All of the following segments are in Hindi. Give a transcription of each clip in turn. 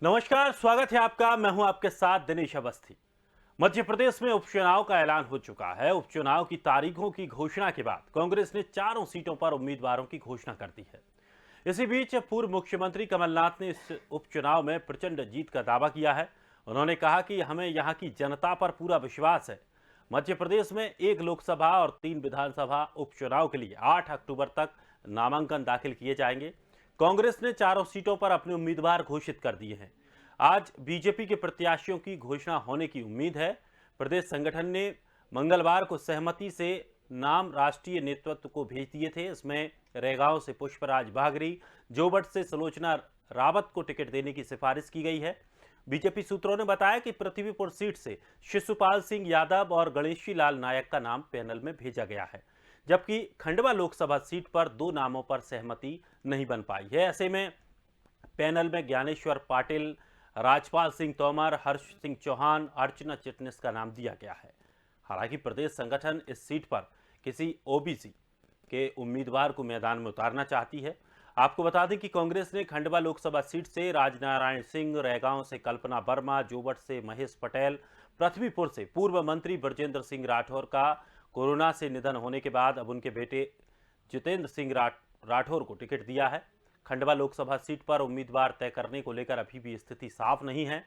नमस्कार, स्वागत है आपका। मैं हूं आपके साथ दिनेश अवस्थी। मध्य प्रदेश में उपचुनाव का ऐलान हो चुका है। उपचुनाव की तारीखों की घोषणा के बाद कांग्रेस ने चारों सीटों पर उम्मीदवारों की घोषणा कर दी है। इसी बीच पूर्व मुख्यमंत्री कमलनाथ ने इस उपचुनाव में प्रचंड जीत का दावा किया है। उन्होंने कहा कि हमें यहां की जनता पर पूरा विश्वास है। मध्य प्रदेश में 1 लोकसभा और 3 विधानसभा उपचुनाव के लिए 8 अक्टूबर तक नामांकन दाखिल किए जाएंगे। कांग्रेस ने चारों सीटों पर अपने उम्मीदवार घोषित कर दिए हैं। आज बीजेपी के प्रत्याशियों की घोषणा होने की उम्मीद है। प्रदेश संगठन ने मंगलवार को सहमति से नाम राष्ट्रीय नेतृत्व को भेज दिए थे। इसमें रेगांव से पुष्पराज बागरी, जोबट से सुलोचना रावत को टिकट देने की सिफारिश की गई है। बीजेपी सूत्रों ने बताया कि पृथ्वीपुर सीट से शिशुपाल सिंह यादव और गणेशी लाल नायक का नाम पैनल में भेजा गया है, जबकि खंडवा लोकसभा सीट पर 2 नामों पर सहमति नहीं बन पाई है। ऐसे में पैनल में ज्ञानेश्वर पाटिल, राजपाल सिंह तोमर, हर्ष सिंह चौहान, अर्चना चिटनिस का नाम दिया गया है। हालांकि प्रदेश संगठन इस सीट पर किसी ओबीसी के उम्मीदवार को मैदान में उतारना चाहती है। आपको बता दें कि कांग्रेस ने खंडवा लोकसभा सीट से राजनारायण सिंह, रैगांव से कल्पना वर्मा, जोबट से महेश पटेल, पृथ्वीपुर से पूर्व मंत्री ब्रजेंद्र सिंह राठौर का कोरोना से निधन होने के बाद अब उनके बेटे जितेंद्र सिंह राठौर को टिकट दिया है। खंडवा लोकसभा सीट पर उम्मीदवार तय करने को लेकर अभी भी स्थिति साफ नहीं है।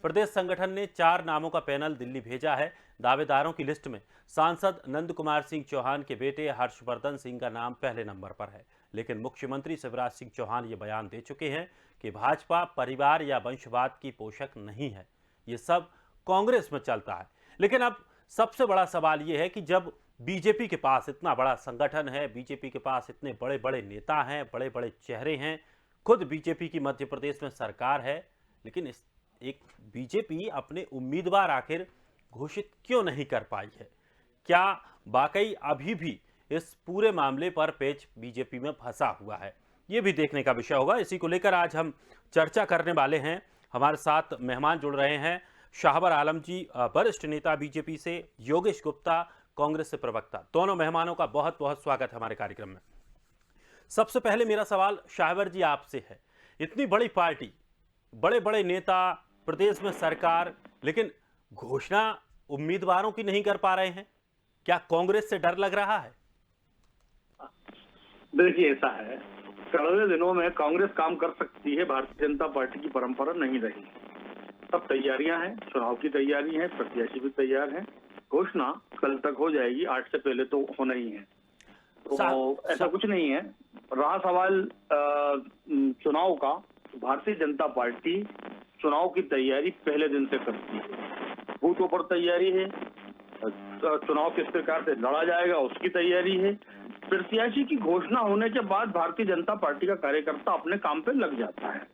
प्रदेश संगठन ने 4 नामों का पैनल दिल्ली भेजा है। दावेदारों की लिस्ट में सांसद नंद कुमार सिंह चौहान के बेटे हर्षवर्धन सिंह का नाम पहले नंबर पर है, लेकिन मुख्यमंत्री शिवराज सिंह चौहान ये बयान दे चुके हैं कि भाजपा परिवार या वंशवाद की पोषक नहीं है, ये सब कांग्रेस में चलता है। लेकिन अब सबसे बड़ा सवाल यह है कि जब बीजेपी के पास इतना बड़ा संगठन है, बीजेपी के पास इतने बड़े बड़े नेता हैं, बड़े बड़े चेहरे हैं, खुद बीजेपी की मध्य प्रदेश में सरकार है, लेकिन इस एक बीजेपी अपने उम्मीदवार आखिर घोषित क्यों नहीं कर पाई है? क्या वाकई अभी भी इस पूरे मामले पर पेच बीजेपी में फंसा हुआ है? ये भी देखने का विषय होगा। इसी को लेकर आज हम चर्चा करने वाले हैं। हमारे साथ मेहमान जुड़ रहे हैं, शाहबर आलम जी, वरिष्ठ नेता बीजेपी से, योगेश गुप्ता, कांग्रेस से प्रवक्ता। दोनों मेहमानों का बहुत बहुत स्वागत है हमारे कार्यक्रम में। सबसे पहले मेरा सवाल शाहबर जी आपसे है। इतनी बड़ी पार्टी, बड़े बड़े नेता, प्रदेश में सरकार, लेकिन घोषणा उम्मीदवारों की नहीं कर पा रहे हैं। क्या कांग्रेस से डर लग रहा है? देखिए, ऐसा है, कड़वे दिनों में कांग्रेस काम कर सकती है, भारतीय जनता पार्टी की परंपरा नहीं रही। सब तैयारियां हैं, चुनाव की तैयारी है, प्रत्याशी भी तैयार हैं। घोषणा कल तक हो जाएगी, 8 से पहले तो होना ही है। तो ऐसा कुछ नहीं है। रहा सवाल चुनाव का, भारतीय जनता पार्टी चुनाव की तैयारी पहले दिन से करती है। बूथों पर तैयारी है, चुनाव किस प्रकार से लड़ा जाएगा उसकी तैयारी है। प्रत्याशी की घोषणा होने के बाद भारतीय जनता पार्टी का कार्यकर्ता अपने काम पे लग जाता है।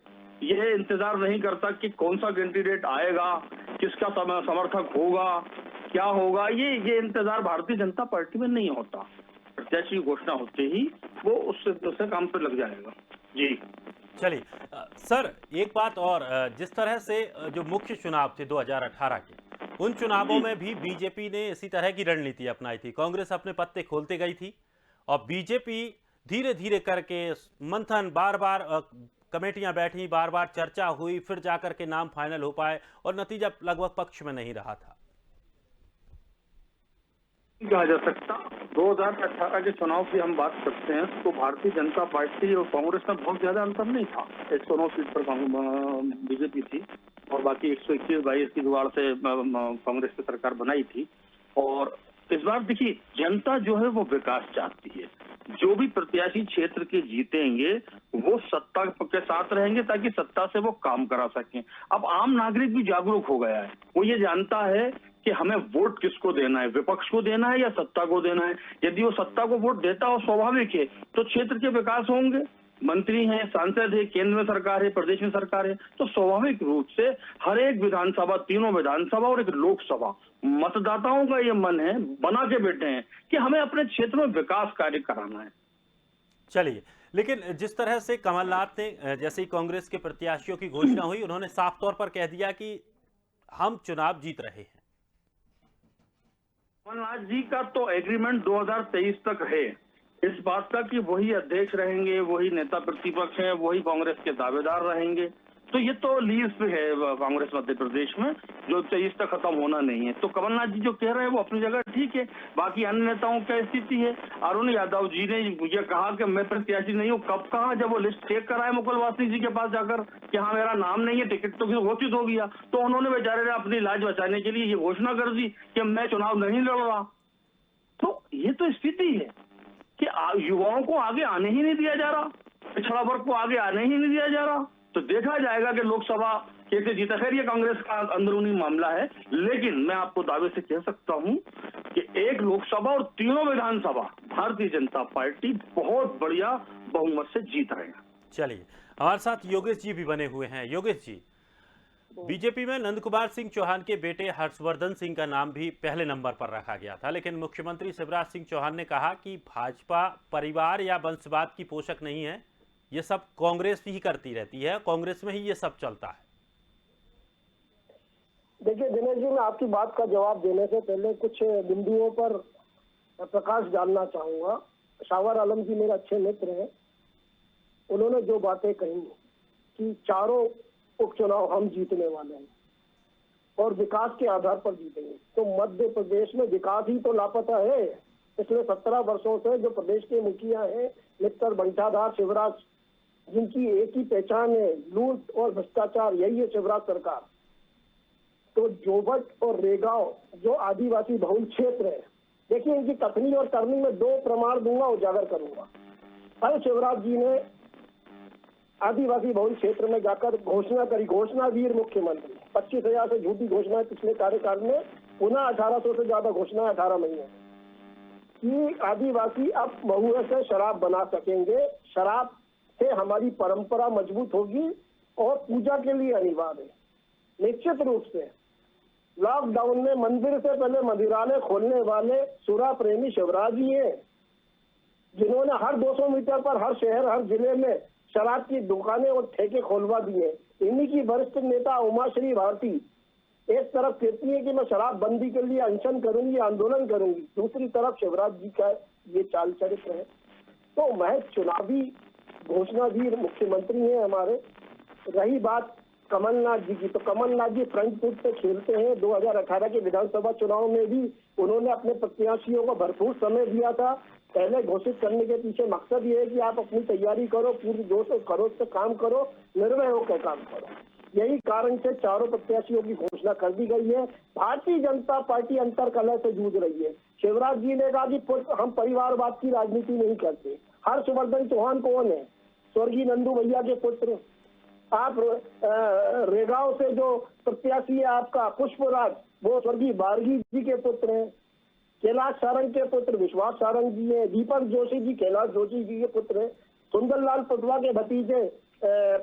यह इंतजार नहीं करता कि कौन सा कैंडिडेट आएगा, किसका समर्थक होगा, क्या होगा। ये इंतजार भारतीय जनता पार्टी में नहीं होता। प्रत्याशी की घोषणा होते ही वो उससे काम पे लग जाएगा। जी चलिए सर, एक बात और, जिस तरह से जो मुख्य चुनाव थे 2018 के, उन चुनावों में भी बीजेपी ने इसी तरह की रणनीति अपनाई थी। कांग्रेस अपने पत्ते खोलते गई थी और बीजेपी धीरे धीरे करके मंथन, बार बार कमेटियां बैठी, बार बार चर्चा हुई, फिर जाकर के नाम फाइनल हो पाए और नतीजा लगभग पक्ष में नहीं रहा था। कहा जा सकता, 2018 के चुनाव की हम बात करते हैं तो भारतीय जनता पार्टी और कांग्रेस में बहुत ज्यादा अंतर नहीं था। 109 सीट पर बीजेपी थी और बाकी 121-22 की जुगाड़ से कांग्रेस की सरकार बनाई थी। और इस बार देखिए, जनता जो है वो विकास चाहती है। जो भी प्रत्याशी क्षेत्र के जीतेंगे वो सत्ता के साथ रहेंगे ताकि सत्ता से वो काम करा सकें। अब आम नागरिक भी जागरूक हो गया है, वो ये जानता है कि हमें वोट किसको देना है, विपक्ष को देना है या सत्ता को देना है। यदि वो सत्ता को वोट देता हो, स्वाभाविक है, तो क्षेत्र के विकास होंगे। मंत्री हैं, सांसद है, केंद्र में सरकार है, प्रदेश में सरकार है, तो स्वाभाविक रूप से हर एक विधानसभा, तीनों विधानसभा और एक लोकसभा, मतदाताओं का ये मन है, बना के बैठे हैं कि हमें अपने क्षेत्र में विकास कार्य कराना है। चलिए, लेकिन जिस तरह से कमलनाथ ने, जैसे ही कांग्रेस के प्रत्याशियों की घोषणा हुई, उन्होंने साफ तौर पर कह दिया कि हम चुनाव जीत रहे हैं। कमलनाथ जी का तो एग्रीमेंट 2023 तक है इस बात का कि वही अध्यक्ष रहेंगे, वही नेता प्रतिपक्ष हैं, वही कांग्रेस के दावेदार रहेंगे। तो ये तो लीज पे है कांग्रेस मध्य प्रदेश में, जो 23 तक खत्म होना नहीं है। तो कमलनाथ जी जो कह रहे हैं वो अपनी जगह ठीक है, बाकी अन्य नेताओं की स्थिति है। अरुण यादव जी ने मुझे कहा कि मैं प्रत्याशी नहीं हूँ, कब कहा? जब वो लिस्ट चेक कराए मुकुल वासनिक जी के पास जाकर कि हाँ मेरा नाम नहीं है, टिकट तो घोषित हो गया, तो उन्होंने बेचारे ने अपनी लाज बचाने के लिए ये घोषणा कर दी कि मैं चुनाव नहीं लड़ रहा। तो ये तो स्थिति है कि युवाओं को आगे आने ही नहीं दिया जा रहा, पिछड़ा वर्ग को आगे आने ही नहीं दिया जा रहा। तो देखा जाएगा कि लोकसभा कैसे जीता। खैर ये कांग्रेस का अंदरूनी मामला है, लेकिन मैं आपको दावे से कह सकता हूं कि एक लोकसभा और तीनों विधानसभा भारतीय जनता पार्टी बहुत बढ़िया बहुमत से जीत रहे हैं। चलिए, हमारे साथ योगेश जी भी बने हुए हैं। योगेश जी, बीजेपी में नंद कुमार सिंह चौहान के बेटे हर्षवर्धन सिंह का नाम भी पहले नंबर पर रखा गया था, लेकिन मुख्यमंत्री शिवराज सिंह चौहान ने कहा कि भाजपा परिवार या वंशवाद की पोषक नहीं है, ये सब कांग्रेस ही करती रहती है, कांग्रेस में ही ये सब चलता है। देखिए दिनेश जी, मैं आपकी बात का जवाब देने से पहले कुछ बिंदुओं पर प्रकाश डालना चाहूंगा। शावर आलम जी मेरे अच्छे मित्र हैं, उन्होंने जो बातें कही कि चारों उपचुनाव हम जीतने वाले हैं और विकास के आधार पर जीतेंगे, तो मध्य प्रदेश में विकास ही तो लापता है। पिछले 17 वर्षों से जो प्रदेश के मुखिया हैं, मिस्टर बंटाधार शिवराज, जिनकी एक ही पहचान है लूट और भ्रष्टाचार, यही है शिवराज सरकार। तो जोबट और रेगांव जो आदिवासी बहुल क्षेत्र है, देखिए इनकी कथनी और करनी में 2 प्रमाण दूंगा, उजागर करूंगा। कल शिवराज जी ने आदिवासी बहुल क्षेत्र में जाकर घोषणा करी, घोषणा वीर मुख्यमंत्री, 25,000 से झूठी घोषणाएं पिछले कार्यकाल में, पुनः 1800 से ज्यादा घोषणाएं 18 महीने कि आदिवासी अब महुए से शराब बना सकेंगे, शराब से हमारी परंपरा मजबूत होगी और पूजा के लिए अनिवार्य है। निश्चित रूप से लॉकडाउन में मंदिर से पहले मंदिरालय खोलने वाले सुरा प्रेमी शिवराज जी हैं, जिन्होंने हर 200 मीटर पर हर शहर हर जिले में शराब की दुकानें और ठेके खोलवा दिए। इन्हीं की वरिष्ठ नेता उमाश्री भारती एक तरफ कहती है कि मैं शराब बंदी के लिए अनशन करूंगी, आंदोलन करूंगी, दूसरी तरफ शिवराज जी का ये चाल चरित्र है। तो मैं चुनावी घोषणावीर मुख्यमंत्री हैं हमारे। रही बात कमलनाथ जी की, तो कमलनाथ जी फ्रंट फुट पे खेलते हैं। 2018 के विधानसभा चुनाव में भी उन्होंने अपने प्रत्याशियों को भरपूर समय दिया था। पहले घोषित करने के पीछे मकसद ये है कि आप अपनी तैयारी करो, पूरी जोश और खरोश से काम करो, निर्भय होकर काम करो। यही कारण से चारों प्रत्याशियों की घोषणा कर दी गई है। भारतीय जनता पार्टी अंतर कलह से जूझ रही है। शिवराज जी ने कहा कि हम परिवारवाद की राजनीति नहीं करते। हर्षवर्धन चौहान कौन है? स्वर्गीय नंदू भैया के पुत्र। आप रेगांव से जो प्रत्याशी है आपका पुष्पराज, वो स्वर्गीय बारगी जी के पुत्र हैं। कैलाश सारंग के पुत्र विश्वास सारंग जी हैं। दीपक जोशी जी कैलाश जोशी जी के पुत्र हैं। सुंदरलाल पटवा के भतीजे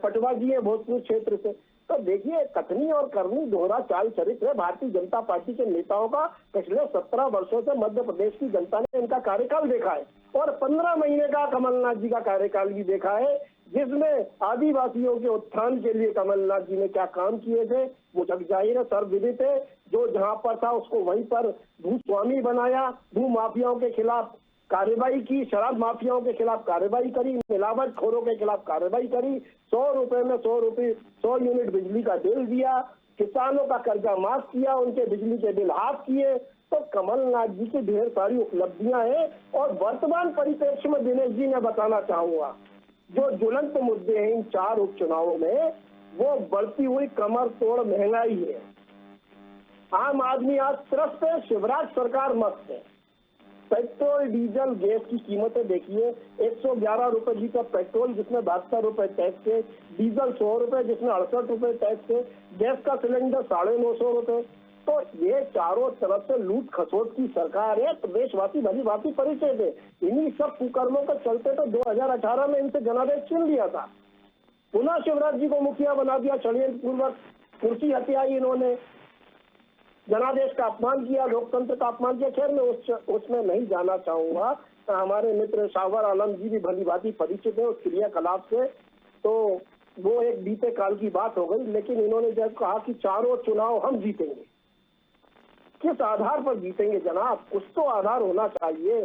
पटवा जी हैं भोजपुर क्षेत्र से। तो देखिए कथनी और करनी दोहरा चाल चरित्र है भारतीय जनता पार्टी के नेताओं का। पिछले 17 वर्षों से मध्य प्रदेश की जनता ने इनका कार्यकाल देखा है और 15 महीने का कमलनाथ जी का कार्यकाल भी देखा है, जिसमें आदिवासियों के उत्थान के लिए कमलनाथ जी ने क्या काम किए थे वो जग जाहिर है, सर्वविदित है। जो जहां पर था उसको वहीं पर भूस्वामी बनाया, भू माफियाओं के खिलाफ कार्रवाई की, शराब माफियाओं के खिलाफ कार्रवाई करी, मिलावट खोरों के खिलाफ कार्रवाई करी, 100 रुपए में 100 यूनिट बिजली का बिल दिया, किसानों का कर्जा माफ किया, उनके बिजली के बिल हाफ किए। तो कमलनाथ जी की ढेर सारी उपलब्धियां हैं। और वर्तमान परिप्रेक्ष्य में दिनेश जी मैं बताना चाहूंगा, जो ज्वलंत मुद्दे हैं इन 4 उपचुनावों में, वो बढ़ती हुई कमर तोड़ महंगाई है। आम आदमी आज त्रस्त है, शिवराज सरकार मस्त है। पेट्रोल डीजल गैस की कीमतें देखिए, 111 रुपए लीटर पेट्रोल जिसमें 72 रुपए टैक्स है, डीजल 100 रुपए जिसमें 68 रुपए टैक्स है, गैस का सिलेंडर 950 रुपए। तो ये चारों तरफ से लूट खसोट की सरकार है। प्रदेशवासी भली भांति परिचित है। इन्हीं सब कुकर्मों के चलते तो 2018 में इनसे जनादेश छीन लिया था, पुनः शिवराज जी को मुखिया बना दिया, षड्यंत्र पूर्वक कुर्सी हथियाई इन्होंने, जनादेश का अपमान किया, लोकतंत्र का अपमान किया। खैर मैं उसमें नहीं जाना चाहूंगा। हमारे मित्र शावर आलम जी भी भली भांति परिचित है उस क्रियाकलाप से, तो वो एक बीते काल की बात हो गई। लेकिन इन्होंने जब कहा कि चारों चुनाव हम जीतेंगे, किस आधार पर जीतेंगे जनाब? कुछ तो आधार होना चाहिए।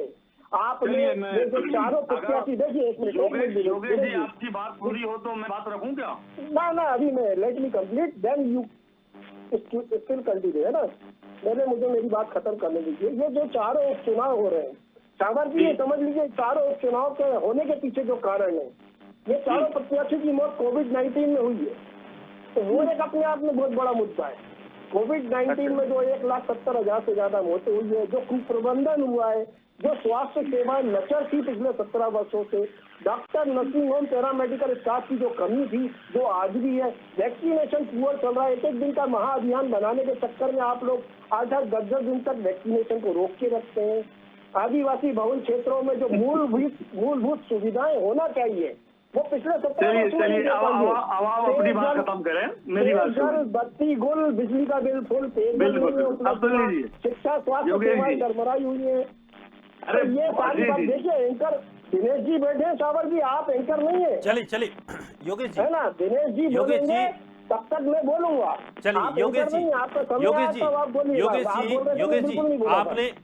आपने चलिए, ये जो चारों प्रत्याशी, देखिए एक मिनट योगेश जी, आपकी बात पूरी हो तो मैं बात रखूं क्या? ना अभी मैं let me complete then you still continue, है ना। मुझे मेरी बात खत्म करने दीजिए। ये जो चारों उपचुनाव हो रहे हैं सावर जी, ये समझ लीजिए चारों उपचुनाव के होने के पीछे जो कारण है, ये चारों प्रत्याशी की मौत कोविड-19 में हुई है, तो वो एक अपने आप में बहुत बड़ा मुद्दा है। कोविड-19 में जो 1,70,000 से ज्यादा मौतें हुई है, जो कुप्रबंधन हुआ है, जो स्वास्थ्य सेवाएं लचर थी पिछले 17 वर्षों से, doctor, nursing home, paramedical staff की जो कमी थी जो आज भी है, वैक्सीनेशन पुअर चल रहा है। एक दिन का महाअभियान बनाने के चक्कर में आप लोग 8-8, 10-10 दिन तक वैक्सीनेशन को रोक के रखते हैं। आदिवासी बहुल क्षेत्रों में जो मूलभूत सुविधाएं होना चाहिए वो पिछले 17 वर्षों में चलिए अब आप अपनी बात खत्म करें, मेरी बात सुनिए। बत्ती गुल, बिजली का बिल फुल, बिल्कुल, अब सुन लीजिए। शिक्षा, स्वास्थ्य सेवाएं डरमराई हुई है। अरे तो ये सारी बात देखिए, एंकर दिनेश जी बैठे हैं, सावर जी आप एंकर नहीं है, चलिए योगेश जी, है ना। दिनेश जी बोलेंगे तब तक मैं बोलूंगा। चलिए योगेश जी,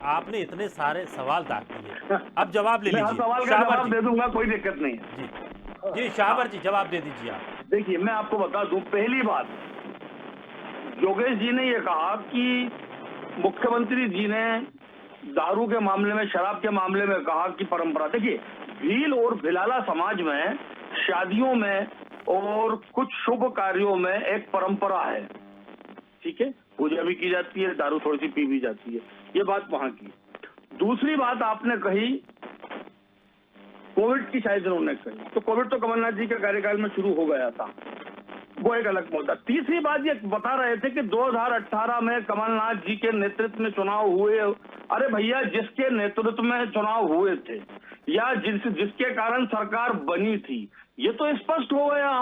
आपने इतने सारे सवाल दाग दिए, अब जवाब ले लीजिए। सवाल का जवाब दे दूंगा, कोई दिक्कत नहीं है। जी शाहवर जी, जवाब दे दीजिए आप। देखिए, मैं आपको बता दूं, पहली बात, योगेश जी ने ये कहा कि मुख्यमंत्री जी ने दारू के मामले में, शराब के मामले में कहा कि परंपरा। देखिए, भील और भिलाला समाज में शादियों में और कुछ शुभ कार्यों में एक परंपरा है, ठीक है, पूजा भी की जाती है, दारू थोड़ी सी पी भी जाती है, ये बात वहां की। दूसरी बात आपने कही कोविड की, शायद उन्होंने कही, तो कोविड तो कमलनाथ जी के कार्यकाल में शुरू हो गया था, वो एक अलग मुद्दा। तीसरी बात ये बता रहे थे कि 2018 में कमलनाथ जी के नेतृत्व में चुनाव हुए। अरे भैया, जिसके नेतृत्व में चुनाव हुए थे या जिसके कारण सरकार बनी थी, ये तो स्पष्ट हो गया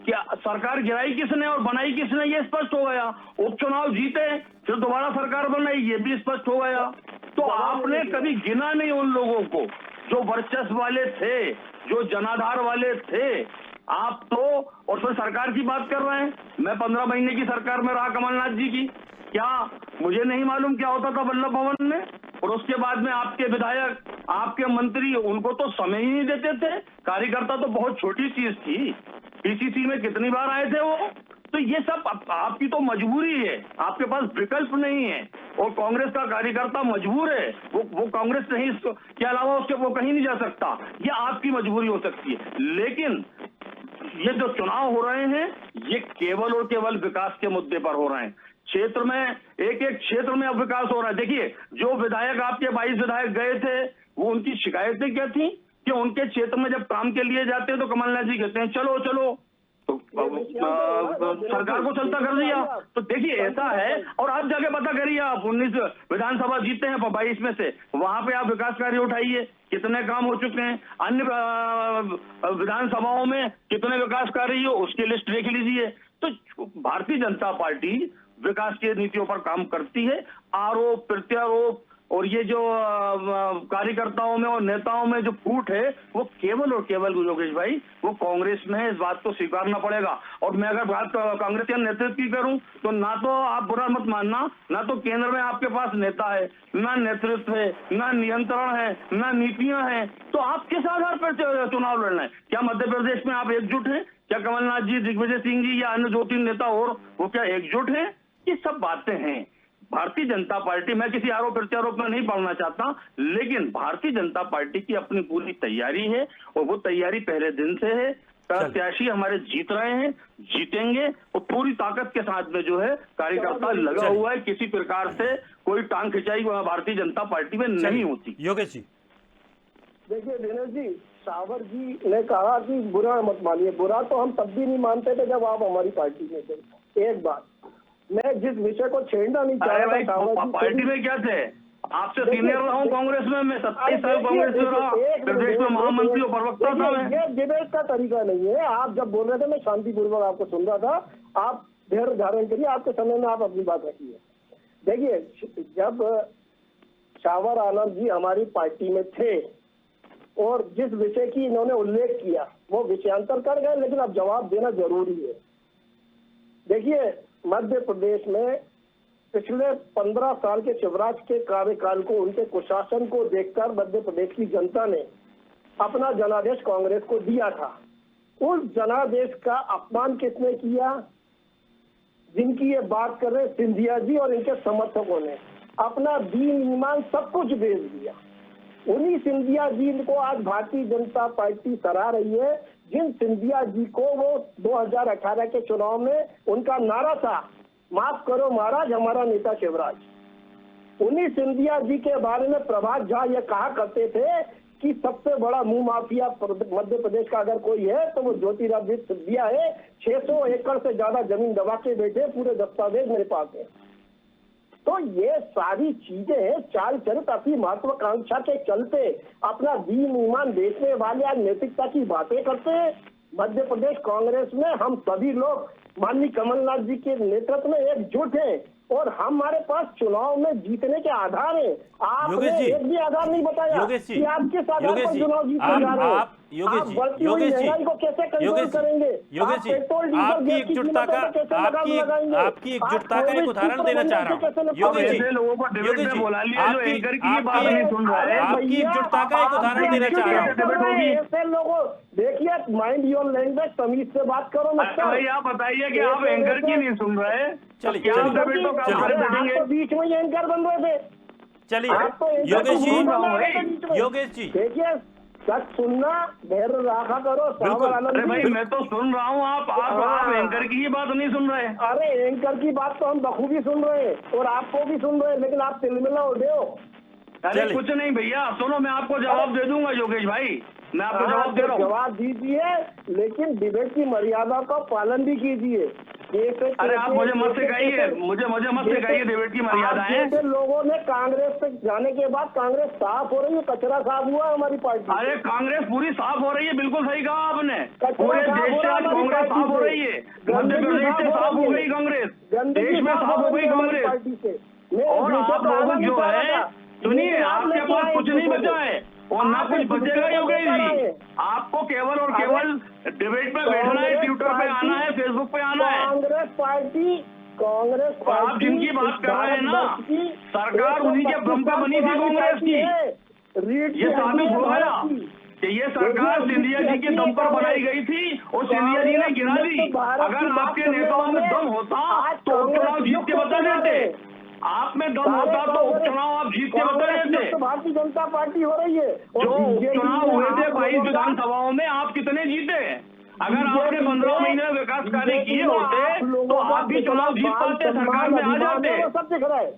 कि सरकार गिराई किसने और बनाई किसने, ये स्पष्ट हो गया। उपचुनाव जीते, फिर दोबारा सरकार बनाई, ये भी स्पष्ट हो गया। तो आपने कभी गिना नहीं उन लोगों को जो वर्चस्व वाले थे, जो जनाधार वाले थे। आप तो और फिर सरकार की बात कर रहे हैं। मैं 15 महीने की सरकार में रहा कमलनाथ जी की, क्या मुझे नहीं मालूम क्या होता था वल्लभ भवन में? और उसके बाद में आपके विधायक, आपके मंत्री, उनको तो समय ही नहीं देते थे। कार्यकर्ता तो बहुत छोटी चीज थी, पीसीसी में कितनी बार आए थे वो। तो ये सब आपकी तो मजबूरी है, आपके पास विकल्प नहीं है। और कांग्रेस का कार्यकर्ता मजबूर है, वो कांग्रेस नहीं के अलावा उसके वो कहीं नहीं जा सकता, ये आपकी मजबूरी हो सकती है। लेकिन ये जो चुनाव हो रहे हैं, ये केवल और केवल विकास के मुद्दे पर हो रहे हैं। क्षेत्र में, एक एक क्षेत्र में अब विकास हो रहा है। देखिए, जो विधायक, आपके 22 विधायक गए थे, वो उनकी शिकायतें क्या थी कि उनके क्षेत्र में जब काम के लिए जाते हैं तो कमलनाथ जी कहते हैं चलो चलो, तो सरकार को चलता कर दिया। तो देखिए, ऐसा है। और आप जाके पता करिए, आप 19 विधानसभा जीते हैं 22 में से, वहां पे आप विकास कार्य उठाइए, कितने काम हो चुके हैं। अन्य विधानसभाओं में कितने विकास कार्य हो, उसकी लिस्ट देख लीजिए। तो भारतीय जनता पार्टी विकास की नीतियों पर काम करती है। आरोप प्रत्यारोप और ये जो कार्यकर्ताओं में और नेताओं में जो फूट है, वो केवल और केवल योगेश भाई, वो कांग्रेस में है। इस बात को स्वीकारना पड़ेगा। और मैं अगर बात कांग्रेस के नेतृत्व की करूं, तो ना तो आप बुरा मत मानना, ना तो केंद्र में आपके पास नेता है, ना नेतृत्व है, ना नियंत्रण है, ना नीतियां हैं। तो आप किस आधार पर चुनाव लड़ना है? क्या मध्य प्रदेश में आप एकजुट हैं? क्या कमलनाथ जी, दिग्विजय सिंह जी या अन्य 2-3 नेता और वो क्या एकजुट हैं? ये सब बातें हैं। भारतीय जनता पार्टी, मैं किसी आरोप प्रत्यारोप में नहीं पड़ना चाहता, लेकिन भारतीय जनता पार्टी की अपनी पूरी तैयारी है और वो तैयारी पहले दिन से है। प्रत्याशी हमारे जीत रहे हैं, जीतेंगे, और पूरी ताकत के साथ में जो है कार्यकर्ता लगा हुआ है। किसी प्रकार से कोई टांग खिंचाई भारतीय जनता पार्टी में नहीं होती। योगेश जी, देखिए दिनेश जी, सावर जी ने कहा कि बुरा मत मानिए। बुरा तो हम तब भी नहीं मानते थे जब आप हमारी पार्टी में थे। एक बात, मैं जिस विषय को छेड़ना नहीं चाह रहा था, पार्टी में क्या थे? आपसे सीनियर रहा हूँ कांग्रेस में, मैं 27 साल कांग्रेस में रहा, प्रदेश में महामंत्री और प्रवक्ता था मैं। ये डिबेट का तरीका नहीं है। आप जब बोल रहे थे, मैं शांतिपूर्वक आपको सुन रहा था। आप धैर्य धारण करिए, आपके समय में आप अपनी बात रखिए। देखिए, जब शाहवर आलम जी हमारी पार्टी में थे और जिस विषय की इन्होंने उल्लेख किया, वो विषयांतर कर गए, लेकिन अब जवाब देना जरूरी है। देखिए, मध्य प्रदेश में पिछले 15 साल के शिवराज के कार्यकाल को, उनके कुशासन को देखकर मध्य प्रदेश की जनता ने अपना जनादेश कांग्रेस को दिया था। उस जनादेश का अपमान किसने किया? जिनकी ये बात कर रहे सिंधिया जी और इनके समर्थकों ने अपना दीन ईमान सब कुछ बेच दिया। उन्हीं सिंधिया जी को आज भारतीय जनता पार्टी सराह रही है, जिन सिंधिया जी को वो 2018 के चुनाव में उनका नारा था, माफ करो महाराज हमारा नेता शिवराज। उन्हीं सिंधिया जी के बारे में प्रभात झा ये कहा करते थे कि सबसे बड़ा मुंह माफिया मध्य प्रदेश का अगर कोई है तो वो ज्योतिरादित्य सिंधिया है। 600 एकड़ से ज्यादा जमीन दबा के बैठे, पूरे दस्तावेज मेरे पास है। तो ये सारी चीजें चाल चरित अपनी महत्वाकांक्षा के चलते अपना दीन ईमान बेचने वाले आज नैतिकता की बातें करते हैं। मध्य प्रदेश कांग्रेस में हम सभी लोग माननीय कमलनाथ जी के नेतृत्व में एकजुट हैं और हमारे पास चुनाव में जीतने के आधार हैं। आपने एक भी आधार नहीं बताया कि आप किस आधार पर चुनाव जीतने जा रहे हैं। आप बढ़ती हुई महंगाई को कैसे कंट्रोल करेंगे? योगेश जी, आपकी एकजुटता का आपकी एकजुटता का एक उदाहरण देना चाह रहा हूँ। योगेश जी, लोगों को डिबेट में बुला लिया जो एंकर की बात नहीं सुन रहा है। आपकी एकजुटता का एक उदाहरण देना चाह रहा हूँ। ऐसे लोगों देखिए, माइंड योर लैंग्वेज, तमीज से बात करो। भाई आप बताइए कि आप एंकर की नहीं सुन रहे? चलिए तो बीच में एंकर बन रहे थे। चलिए योगेश जी देखिए, सच सुनना, धैर्य रखा करो। अरे भाई मैं तो सुन रहा हूँ, आप एंकर की ही बात नहीं सुन रहे। अरे एंकर की बात तो हम बखूबी सुन रहे हैं और आपको भी सुन रहे हैं, लेकिन आप तिलमिला उठे हो। अरे कुछ नहीं भैया, सुनो मैं आपको जवाब दे दूंगा योगेश भाई, मैं आपको जवाब दे रहा हूँ। जवाब दीजिए, लेकिन डिबेट की मर्यादा का पालन भी कीजिए। अरे आप मुझे मत सिखाइए, मुझे मत सिखाइए डिबेट की मर्यादा है। लोगों ने कांग्रेस से जाने के बाद कांग्रेस साफ हो रही है, कचरा साफ हुआ हमारी पार्टी। अरे कांग्रेस पूरी साफ हो रही है, बिल्कुल सही कहा आपने। पूरे देश से आज कांग्रेस साफ हो रही है। मध्य प्रदेश से साफ हो गई कांग्रेस, देश में साफ हो गई कांग्रेस। और आप लोग जो है, सुनिए, आपके पास कुछ नहीं बचा है और ना कुछ बचेगा योगेश जी। आपको केवल और केवल डिबेट पे बैठना है, ट्विटर पे आना है, फेसबुक पे आना है। कांग्रेस पार्टी आप जिनकी बात कर रहे हैं ना, सरकार उन्हीं के भ्रम पे बनी थी कांग्रेस की। ये साबित हो गया कि ये सरकार सिंधिया जी के दम पर बनाई गई थी और सिंधिया जी ने गिरा दी। अगर आपके नेताओं में दम होता तो उपचुनाव जीत के बता देते। आप में दम होता तो उपचुनाव आप जीत के बता देते। भारतीय जनता पार्टी हो रही है। जो उपचुनाव हुए थे 22 विधानसभाओं में, आप कितने जीते? अगर आपने 15 महीने में विकास कार्य किए होते तो आप भी चुनाव जीत पाते, सरकार में आ जाते। सब दिख रहा है।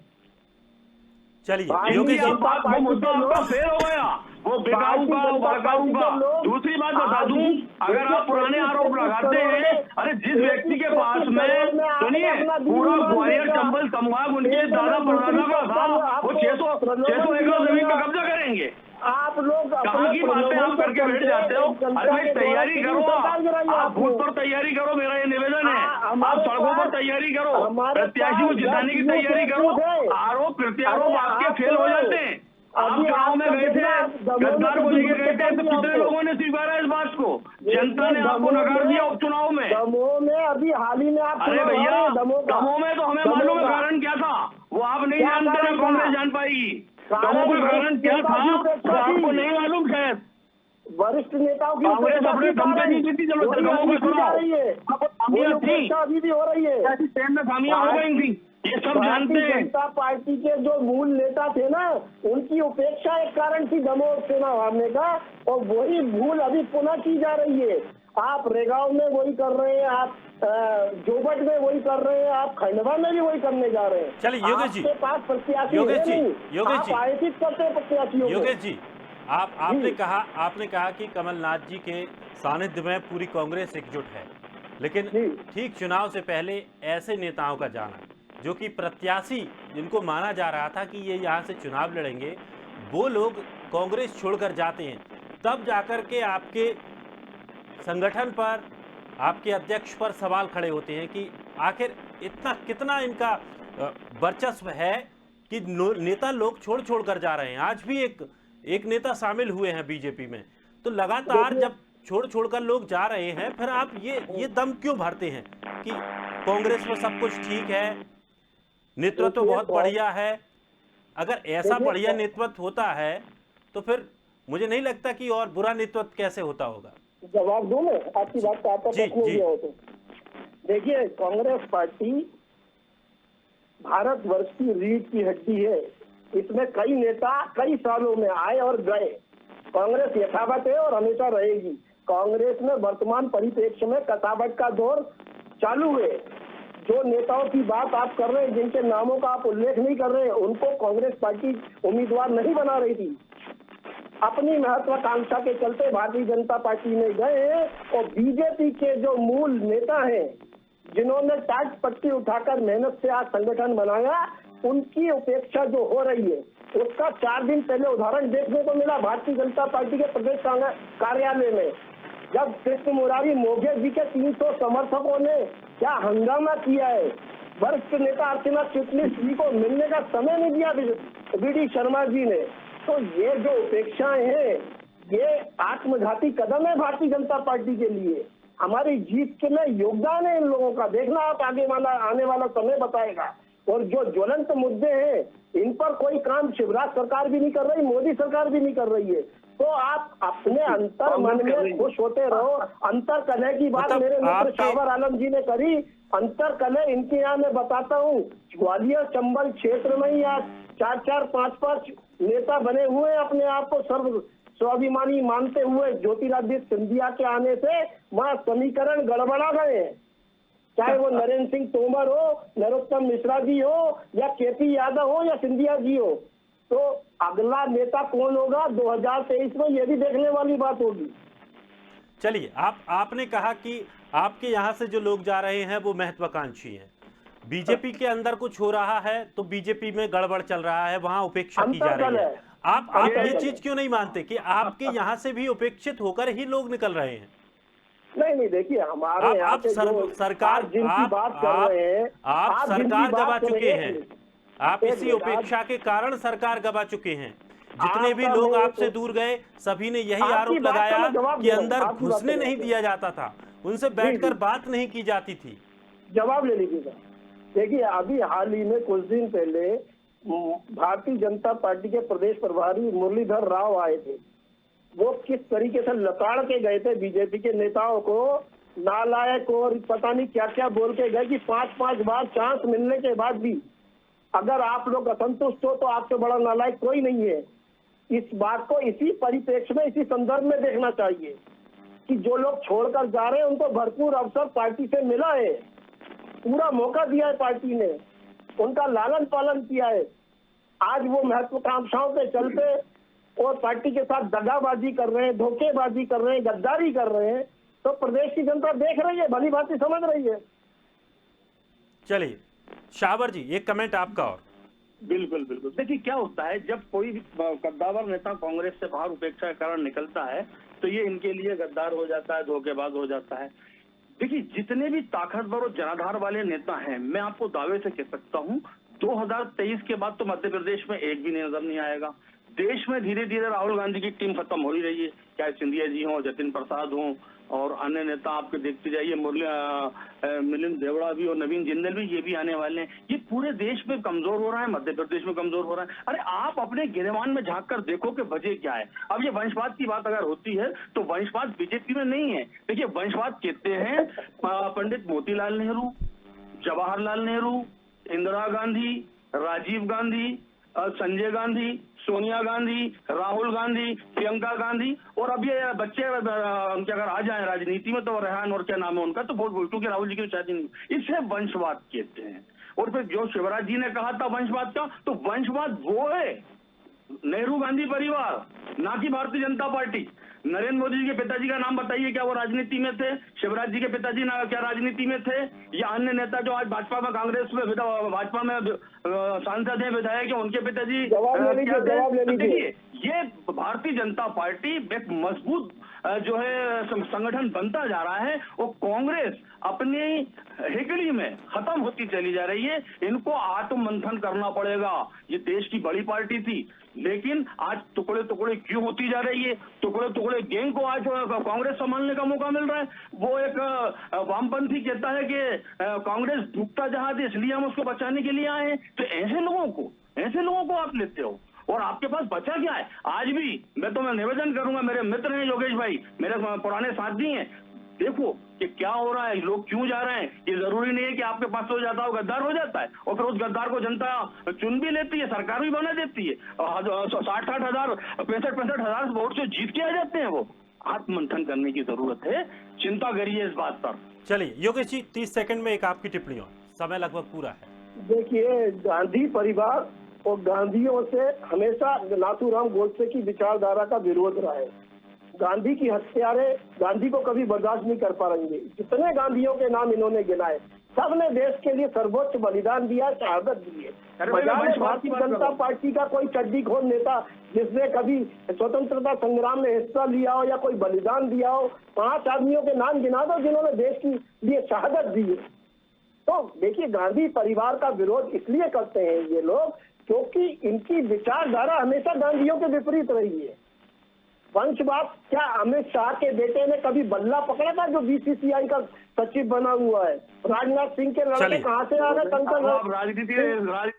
चलिए योगेश जी, वो मुद्दा आपका फेल हो गया, वो बिकाऊ का, भड़काऊ का। दूसरी बात बता दूं, अगर आप पुराने आरोप लगाते हैं, अरे जिस व्यक्ति के पास में, सुनिए, पूरा ग्वालियर चंबल संभाग उनके दादा परदादा का था, वो 600 एकड़ जमीन का कब्जा करेंगे। आप लोग कहाँ की बातें आप करके बैठ जाते हो? अरे भाई तैयारी करो, आप बूथ पर तैयारी करो, मेरा ये निवेदन है। आप सड़कों पर तैयारी करो, प्रत्याशी को जिताने की तैयारी करो। आरोप प्रत्यारोप आपके फेल हो जाते हैं। आप चुनाव में गए थे, गद्दार को लेके गए थे, तो कितने लोगों ने स्वीकारा इस बात को? जनता ने आपको नकार दिया उपचुनाव में। दमोह में अभी हाल ही में आप, अरे भैया दमोह में तो हमें मालूम है कारण क्या था, वो आप नहीं जानते ना, कांग्रेस जान पाएगी। दमोह का कारण क्या था वो आपको नहीं मालूम शायद। वरिष्ठ नेताओं की कांग्रेस अपने दम पे नहीं जीती, चलो दमोह में सुनाओ अभी भी हो रही है, ऐसी ट्रेन में खामियां हो गई थी, ये सब जानते हैं। जनता पार्टी के जो मूल नेता थे ना, उनकी उपेक्षा एक कारण थी दमोह चुनाव हारने का, और वही भूल अभी पुनः की जा रही है। आप रेगांव में वही कर रहे हैं, आप जोबट में वही कर रहे हैं, आप खंडवा में भी वही करने जा रहे हैं। चलिए योगेश जी, पास प्रत्याशी आयोजित करते हैं प्रत्याशियों। योगेश जी, आपने कहा कि कमलनाथ जी के सानिध्य में पूरी कांग्रेस एकजुट है, लेकिन ठीक चुनाव से पहले ऐसे नेताओं का जाना जो कि प्रत्याशी जिनको माना जा रहा था कि ये यहाँ से चुनाव लड़ेंगे, वो लोग कांग्रेस छोड़कर जाते हैं, तब जाकर के आपके संगठन पर, आपके अध्यक्ष पर सवाल खड़े होते हैं कि आखिर इतना कितना इनका वर्चस्व है कि नेता लोग छोड़ कर जा रहे हैं। आज भी एक नेता शामिल हुए हैं बीजेपी में, तो लगातार जब छोड़ कर लोग जा रहे हैं, फिर आप ये दम क्यों भरते हैं कि कांग्रेस में सब कुछ ठीक है? नेतृत्व तो देखिए, बहुत बढ़िया है। अगर ऐसा देखिए, बढ़िया नेतृत्व होता है तो फिर मुझे नहीं लगता कि और बुरा नेतृत्व कैसे होता होगा। जवाब दूं मैं आपकी बात का, आपका जी, प्रश्न हो जी। गया हो तो। देखिए, कांग्रेस पार्टी भारतवर्ष की रीढ़ की हड्डी है। इसमें कई नेता कई सालों में आए और गए। कांग्रेस यथावत है और हमेशा रहेगी। कांग्रेस में वर्तमान परिप्रेक्ष्य में कसावट का दौर चालू है। जो नेताओं की बात आप कर रहे हैं, जिनके नामों का आप उल्लेख नहीं कर रहे हैं, उनको कांग्रेस पार्टी उम्मीदवार नहीं बना रही थी। अपनी महत्वाकांक्षा के चलते भारतीय जनता पार्टी में गए हैं और बीजेपी के जो मूल नेता हैं, जिन्होंने टाट पट्टी उठाकर मेहनत से आज संगठन बनाया, उनकी उपेक्षा जो हो रही है, उसका 4 दिन पहले उदाहरण देखने को मिला भारतीय जनता पार्टी के प्रदेश कार्यालय में, जब कृष्ण मुरारी मोघे जी के 300 समर्थकों ने क्या हंगामा किया है। वरिष्ठ नेता अर्चना चिटनिस जी को मिलने का समय नहीं दिया वी.डी. शर्मा जी ने। तो ये जो उपेक्षाएं हैं, ये आत्मघाती कदम है भारतीय जनता पार्टी के लिए। हमारी जीत के में योगदान है इन लोगों का, देखना आप आगे वाला आने वाला समय बताएगा। और जो ज्वलंत मुद्दे हैं, इन पर कोई काम शिवराज सरकार भी नहीं कर रही, मोदी सरकार भी नहीं कर रही है। तो आप अपने अंतर मन में खुश होते रहो। अंतर कलह की बात मतलब मेरे मित्र आपके- शावर आलम जी ने करी। अंतर कलह इनके यहाँ मैं बताता हूँ, ग्वालियर चंबल क्षेत्र में ही आज 4-4, 5-5 नेता बने हुए हैं, अपने आप को सर्व स्वाभिमानी मानते हुए। ज्योतिरादित्य सिंधिया के आने से वहाँ समीकरण गड़बड़ा गए हैं। चाहे वो नरेंद्र सिंह तोमर हो, नरोत्तम मिश्रा जी हो, या केपी यादव हो, या सिंधिया जी हो। तो अगला नेता कौन होगा 2023 में, ये भी देखने वाली बात होगी। चलिए, आपने कहा कि आपके यहाँ से जो लोग जा रहे हैं वो महत्वाकांक्षी हैं। बीजेपी के अंदर कुछ हो रहा है तो बीजेपी में गड़बड़ चल रहा है, वहां उपेक्षा की जा रही है। आप ये चीज क्यों नहीं मानते कि आपके यहाँ से भी उपेक्षित होकर ही लोग निकल रहे हैं? नहीं, देखिए, हमारे यहाँ आप से जो सरकार आप जिनकी बात कर रहे हैं, आप जिनकी सरकार बात गवा कर चुके रहे हैं। आप एक इसी मिनट, उपेक्षा के कारण सरकार गवा चुके हैं। जितने भी आपका लोग मैं आपसे तो- दूर गए, सभी ने यही आपकी आरोप बात का लगाया मैं जवाब कि दे रहा हूं, अंदर आपकी बात घुसने कर नहीं रहा हूं। दिया जाता था, उनसे बैठकर बात नहीं की जाती थी। जवाब ले लीजिएगा। देखिए, अभी हाल ही में कुछ दिन पहले भारतीय जनता पार्टी के प्रदेश प्रभारी मुरलीधर राव आए थे। वो किस तरीके से लताड़ के गए थे बीजेपी के नेताओं को, नालायक और पता नहीं क्या क्या बोल के गए कि 5-5 बार चांस मिलने के बाद भी अगर आप लोग असंतुष्ट हो तो आपसे बड़ा नालायक कोई नहीं है। इस बात को इसी परिप्रेक्ष्य में, इसी संदर्भ में देखना चाहिए कि जो लोग छोड़कर जा रहे हैं उनको भरपूर अवसर पार्टी से मिला है, पूरा मौका दिया है पार्टी ने, उनका लालन पालन किया है। आज वो महत्वाकांक्षाओं के चलते और पार्टी के साथ दगाबाजी कर रहे हैं, धोखेबाजी कर रहे हैं, गद्दारी कर रहे हैं, तो प्रदेश की जनता देख रही है, भली भांति समझ रही है। चलिए, शावर जी, एक कमेंट आपका और। बिल्कुल बिल्कुल। देखिए, क्या होता है जब कोई भी कद्दावर नेता कांग्रेस से बाहर उपेक्षा के कारण निकलता है तो ये इनके लिए गद्दार हो जाता है, धोखेबाज हो जाता है। देखिए, जितने भी ताकतवर और जनाधार वाले नेता हैं, मैं आपको दावे से कह सकता हूं 2023 के बाद तो मध्य प्रदेश में एक भी नजर नहीं आएगा। देश में धीरे धीरे राहुल गांधी की टीम खत्म हो ही रही है, चाहे सिंधिया जी हों, जतिन प्रसाद हों और अन्य नेता आपके देखते जाइए, मिलिंद देवड़ा भी और नवीन जिंदल भी, ये भी आने वाले हैं। ये पूरे देश में कमजोर हो रहा है, मध्य प्रदेश में कमजोर हो रहा है। अरे आप अपने गिरेबान में झांक कर देखो कि वजह क्या है। अब ये वंशवाद की बात अगर होती है तो वंशवाद बीजेपी में नहीं है। देखिए, वंशवाद कहते हैं पंडित मोतीलाल नेहरू, जवाहरलाल नेहरू, इंदिरा गांधी, राजीव गांधी, संजय गांधी, सोनिया गांधी, राहुल गांधी, प्रियंका गांधी, और अब ये बच्चे उनके अगर आ जाए राजनीति में तो रेहान और क्या नाम है उनका, तो बहुत बोलते कि राहुल जी की शादी नहीं। इसे वंशवाद कहते हैं। और फिर जो शिवराज जी ने कहा था वंशवाद का, तो वंशवाद वो है नेहरू गांधी परिवार, ना कि भारतीय जनता पार्टी। नरेंद्र मोदी जी के पिताजी का नाम बताइए, क्या वो राजनीति में थे? शिवराज जी के पिताजी ना क्या राजनीति में थे? या अन्य नेता जो आज भाजपा में, कांग्रेस में, भाजपा में सांसद हैं, विधायक हैं, उनके पिताजी क्या थे? तो देखिए, ये भारतीय जनता पार्टी एक मजबूत जो है संगठन बनता जा रहा है और कांग्रेस अपनी हेकड़ी में खत्म होती चली जा रही है। इनको आत्ममंथन करना पड़ेगा। ये देश की बड़ी पार्टी थी, लेकिन आज टुकड़े टुकड़े क्यों होती जा रही है? टुकड़े टुकड़े गैंग को आज कांग्रेस संभालने का मौका मिल रहा है। वो एक वामपंथी कहता है कि कांग्रेस डूबता जहाज है, इसलिए हम उसको बचाने के लिए आए हैं। तो ऐसे लोगों को आप लेते हो और आपके पास बचा क्या है? आज भी मैं निवेदन करूंगा, मेरे मित्र हैं योगेश भाई, मेरे पुराने साथी हैं, देखो कि क्या हो रहा है, लोग क्यों जा रहे हैं। ये जरूरी नहीं है कि आपके पास हो जाता हो, गद्दार हो जाता है और फिर उस गद्दार को जनता चुन भी लेती है, सरकार भी बना देती है। 60-60 हजार 65-65 हजार वोट से जीत के आ जाते हैं। वो आत्ममंथन करने की जरूरत है, चिंता करिए इस बात पर। चलिए योगेश जी, 30 सेकंड में एक आपकी टिप्पणी और, समय लगभग पूरा है। देखिए, गांधी परिवार और गांधीयों से हमेशा नाथूराम गोडसे की विचारधारा का विरोध रहा है। गांधी की हत्यारे गांधी को कभी बर्दाश्त नहीं कर पाएंगे। जितने गांधियों के नाम इन्होंने गिनाए, सबने देश के लिए सर्वोच्च बलिदान दिया, शहादत दी है। बजाय भारतीय जनता पार्टी का कोई चड्डीखोर नेता जिसने कभी स्वतंत्रता संग्राम में हिस्सा लिया हो या कोई बलिदान दिया हो, 5 आदमियों के नाम गिना दो जिन्होंने देश के लिए शहादत दी है। तो देखिए, गांधी परिवार का विरोध इसलिए करते हैं ये लोग क्योंकि इनकी विचारधारा हमेशा गांधीयों के विपरीत रही है। वंशवाद, क्या अमित शाह के बेटे ने कभी बल्ला पकड़ा था जो बीसीसीआई का सचिव बना हुआ है? राजनाथ सिंह के लड़के कहां से आ गए?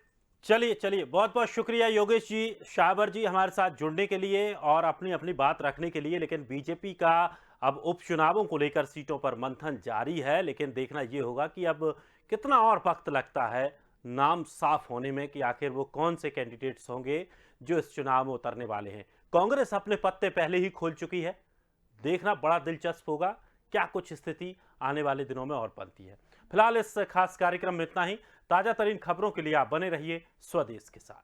चलिए बहुत बहुत शुक्रिया योगेश जी, शाहबर जी, हमारे साथ जुड़ने के लिए और अपनी अपनी बात रखने के लिए। लेकिन बीजेपी का अब उपचुनावों को लेकर सीटों पर मंथन जारी है, लेकिन देखना ये होगा कि अब कितना और वक्त लगता है नाम साफ होने में कि आखिर वो कौन से कैंडिडेट्स होंगे जो इस चुनाव में उतरने वाले हैं। कांग्रेस अपने पत्ते पहले ही खोल चुकी है, देखना बड़ा दिलचस्प होगा क्या कुछ स्थिति आने वाले दिनों में और बनती है। फिलहाल इस खास कार्यक्रम में इतना ही। ताजा तरीन खबरों के लिए आप बने रहिए स्वदेश के साथ।